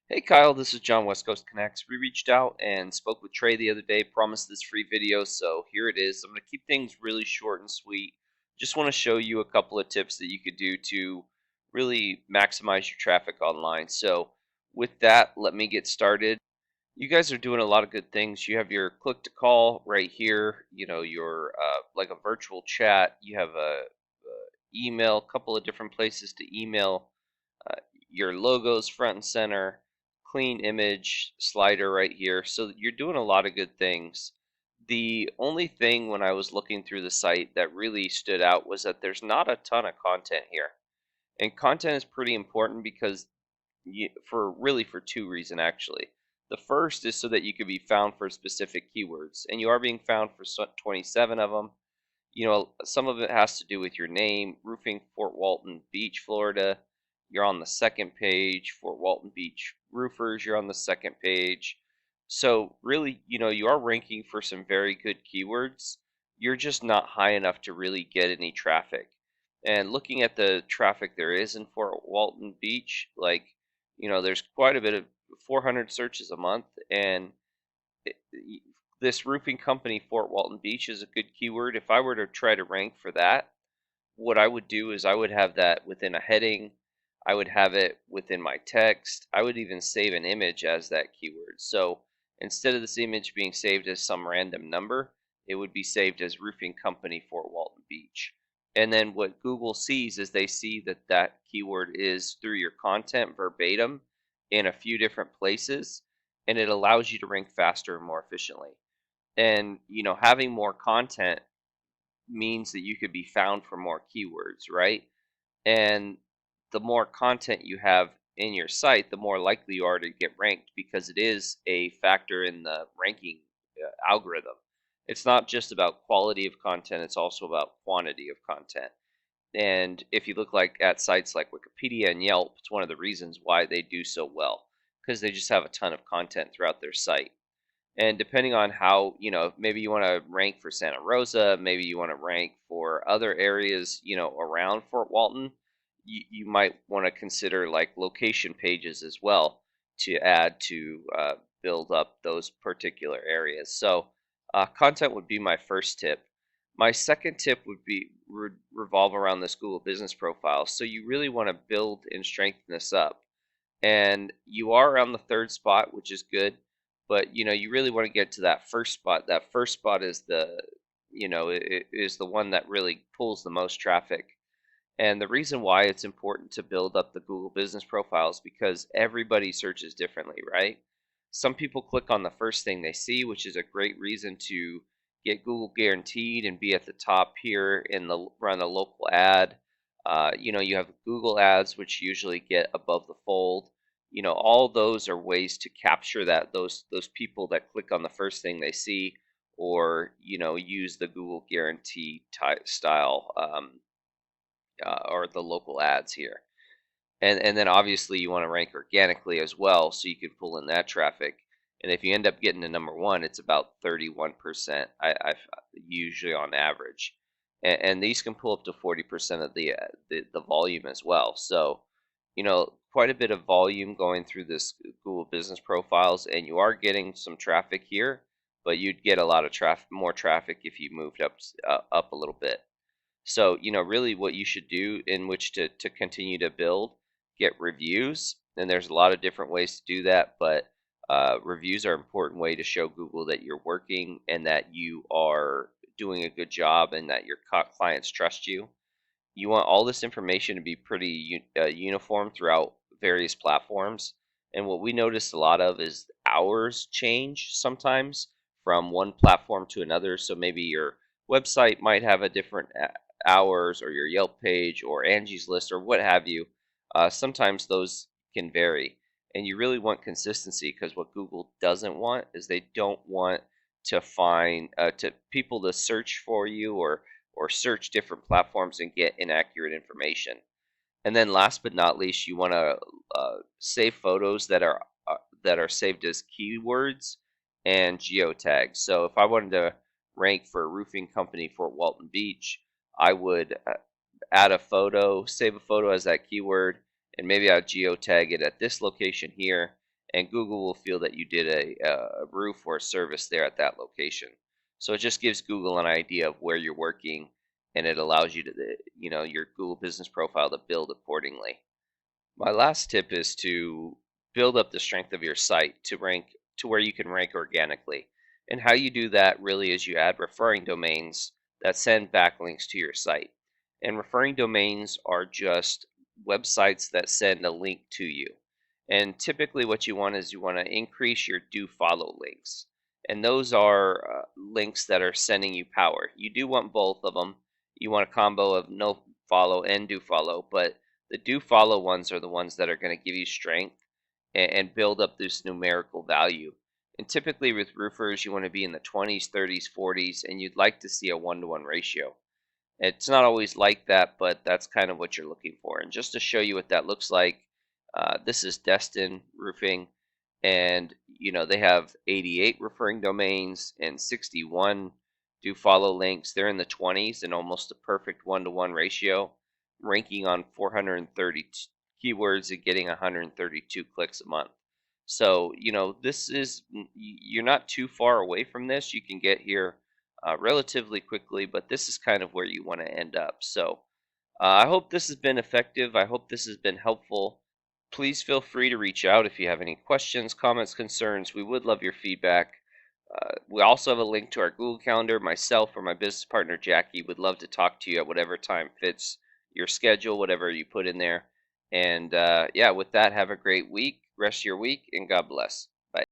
Hey Kyle, this is John West Coast Connects. We reached out and spoke with Trey the other day, promised this free video, so here it is. I'm going to keep things really short and sweet. Just want to show you a couple of tips that you could do to really maximize your traffic online. So with that, let me get started. You guys are doing a lot of good things. You have your click to call right here, your like a virtual chat. You have a email, a couple of different places to email uh, your logos front and center, clean image slider right here. So you're doing a lot of good things. The only thing when I was looking through the site that really stood out was that there's not a ton of content here. And content is pretty important because for two reasons actually. The first is so that you could be found for specific keywords, and you are being found for 27 of them. Some of it has to do with your name, Roofing Fort Walton Beach, Florida. You're on the second page. Fort Walton Beach Roofers, you're on the second page. So really, you are ranking for some very good keywords. You're just not high enough to really get any traffic. And looking at the traffic there is in Fort Walton Beach, there's quite a bit of 400 searches a month, and this roofing company, Fort Walton Beach, is a good keyword. If I were to try to rank for that, what I would do is I would have that within a heading. I would have it within my text. I would even save an image as that keyword. So instead of this image being saved as some random number, it would be saved as roofing company Fort Walton Beach. And then what Google sees is they see that that keyword is through your content verbatim in a few different places, and it allows you to rank faster and more efficiently. And having more content means that you could be found for more keywords, right? And the more content you have in your site, the more likely you are to get ranked, because it is a factor in the ranking algorithm. It's not just about quality of content, it's also about quantity of content. And if you look at sites like Wikipedia and Yelp, it's one of the reasons why they do so well, because they just have a ton of content throughout their site. And depending on how, maybe you want to rank for Santa Rosa, maybe you want to rank for other areas, around Fort Walton, you might want to consider like location pages as well to add to build up those particular areas. So content would be my first tip. My second tip would be revolve around this Google business profile. So you really want to build and strengthen this up. And you are on the third spot, which is good, but you really want to get to that first spot. That first spot is the one that really pulls the most traffic. And the reason why it's important to build up the Google business profile is because everybody searches differently, right? Some people click on the first thing they see, which is a great reason to get Google guaranteed and be at the top here in the run a local ad. You have Google ads, which usually get above the fold. All those are ways to capture those people that click on the first thing they see, or use the Google guarantee type style, or the local ads here. And then obviously you want to rank organically as well, so you can pull in that traffic. And if you end up getting to number one, it's about 31%. I've usually on average, and these can pull up to 40% of the volume as well. So quite a bit of volume going through this Google business profiles, and you are getting some traffic here, but you'd get a lot of more traffic if you moved up a little bit. So, really what you should do in which to continue to build, get reviews. And there's a lot of different ways to do that, but reviews are an important way to show Google that you're working and that you are doing a good job and that your clients trust you. You want all this information to be pretty uniform throughout various platforms. And what we noticed a lot of is hours change sometimes from one platform to another. So maybe your website might have a different hours, or your Yelp page, or Angie's List, or what have you. Sometimes those can vary. And you really want consistency, because what Google doesn't want is they don't want to find to people to search for you, or search different platforms and get inaccurate information. And then last but not least, you want to save photos that are saved as keywords and geotags. So if I wanted to rank for a roofing company for Walton Beach, I would add a photo, save a photo as that keyword, and maybe I'll geotag it at this location here. and Google will feel that you did a roof or a service there at that location. So it just gives Google an idea of where you're working, and it allows you to, your Google business profile to build accordingly. My last tip is to build up the strength of your site to rank to where you can rank organically. And how you do that really is you add referring domains that send backlinks to your site. And referring domains are just websites that send a link to you. And typically, what you want is you want to increase your do follow links. And those are links that are sending you power. You do want both of them. You want a combo of no follow and do follow, but the do follow ones are the ones that are going to give you strength and build up this numerical value. And typically with roofers, you want to be in the 20s, 30s, 40s, and you'd like to see a 1-to-1 ratio. It's not always like that, but that's kind of what you're looking for. And just to show you what that looks like, this is Destin Roofing, and they have 88 referring domains and 61 do follow links. They're in the 20s and almost a perfect 1-to-1 ratio, ranking on 430 keywords and getting 132 clicks a month. So, this is, you're not too far away from this. You can get here relatively quickly, but this is kind of where you want to end up. So, I hope this has been effective. I hope this has been helpful. Please feel free to reach out if you have any questions, comments, concerns. We would love your feedback. We also have a link to our Google Calendar. Myself or my business partner Jackie would love to talk to you at whatever time fits your schedule, whatever you put in there. And yeah, with that, have a great week, rest of your week, and God bless. Bye.